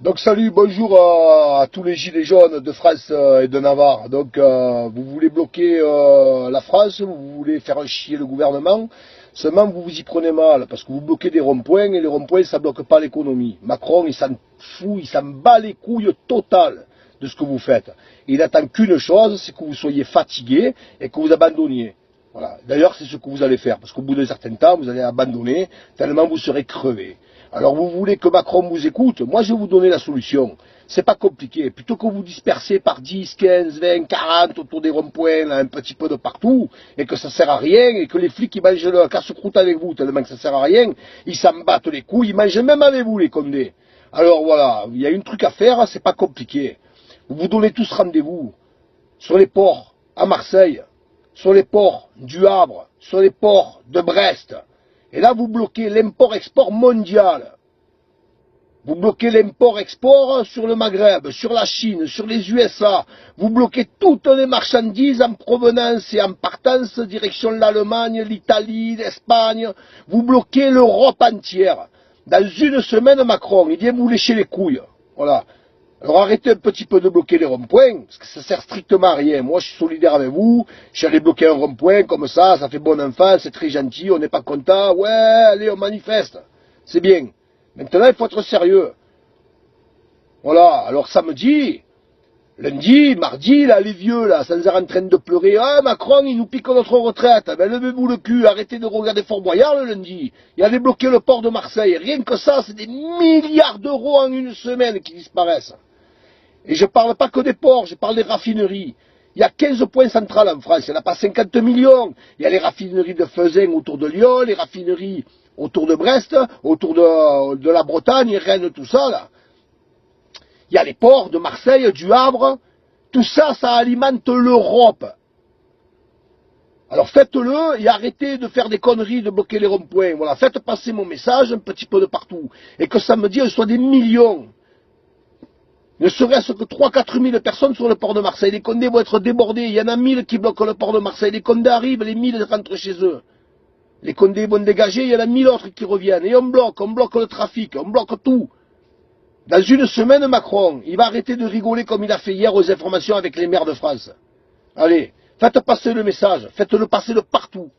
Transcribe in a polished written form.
Donc salut, bonjour à tous les gilets jaunes de France et de Navarre. Donc vous voulez bloquer la France, vous voulez faire chier le gouvernement, seulement vous vous y prenez mal, parce que vous bloquez des ronds-points et les ronds-points ça bloque pas l'économie. Macron il s'en fout, il s'en bat les couilles totales de ce que vous faites. Il attend qu'une chose, c'est que vous soyez fatigué et que vous abandonniez. Voilà. D'ailleurs c'est ce que vous allez faire, parce qu'au bout d'un certain temps vous allez abandonner, tellement vous serez crevé. Alors vous voulez que Macron vous écoute? Moi je vais vous donner la solution. C'est pas compliqué. Plutôt que vous disperser par 10, 15, 20, 40 autour des ronds-points, un petit peu de partout, et que ça sert à rien, et que les flics ils mangent le casse-croûte avec vous, tellement que ça sert à rien, ils s'en battent les couilles, ils mangent même avec vous les condés. Alors voilà, il y a un truc à faire, c'est pas compliqué. Vous vous donnez tous rendez-vous sur les ports à Marseille, sur les ports du Havre, sur les ports de Brest. Et là, vous bloquez l'import-export mondial. Vous bloquez l'import-export sur le Maghreb, sur la Chine, sur les USA. Vous bloquez toutes les marchandises en provenance et en partance, direction l'Allemagne, l'Italie, l'Espagne. Vous bloquez l'Europe entière. Dans une semaine, Macron, il vient vous lécher les couilles. Voilà. Alors arrêtez un petit peu de bloquer les ronds-points, parce que ça sert strictement à rien. Moi je suis solidaire avec vous, je suis allé bloquer un rond-point comme ça fait bon enfant, c'est très gentil, on n'est pas content, ouais, allez on manifeste, c'est bien. Maintenant il faut être sérieux. Voilà, alors samedi, lundi, mardi, là, les vieux, là, sans arrêt en train de pleurer, ah Macron il nous pique notre retraite, ben levez-vous le cul, arrêtez de regarder Fort Boyard le lundi, il allait bloquer le port de Marseille, rien que ça, c'est des milliards d'euros en une semaine qui disparaissent. Et je ne parle pas que des ports, je parle des raffineries. Il y a 15 points centrales en France, il n'y en a pas 50 millions. Il y a les raffineries de Fezin autour de Lyon, les raffineries autour de Brest, autour de la Bretagne, Rennes, tout ça là. Il y a les ports de Marseille, du Havre, tout ça, ça alimente l'Europe. Alors faites-le et arrêtez de faire des conneries, de bloquer les ronds-points. Voilà, faites passer mon message un petit peu de partout. Et que samedi, il soit des millions. Ne serait-ce que 3-4 000 personnes sur le port de Marseille. Les condés vont être débordés. Il y en a 1000 qui bloquent le port de Marseille. Les condés arrivent, les 1000 rentrent chez eux. Les condés vont dégager, il y en a 1000 autres qui reviennent. Et on bloque le trafic, on bloque tout. Dans une semaine, Macron, il va arrêter de rigoler comme il a fait hier aux informations avec les maires de France. Allez, faites passer le message, faites-le passer de partout.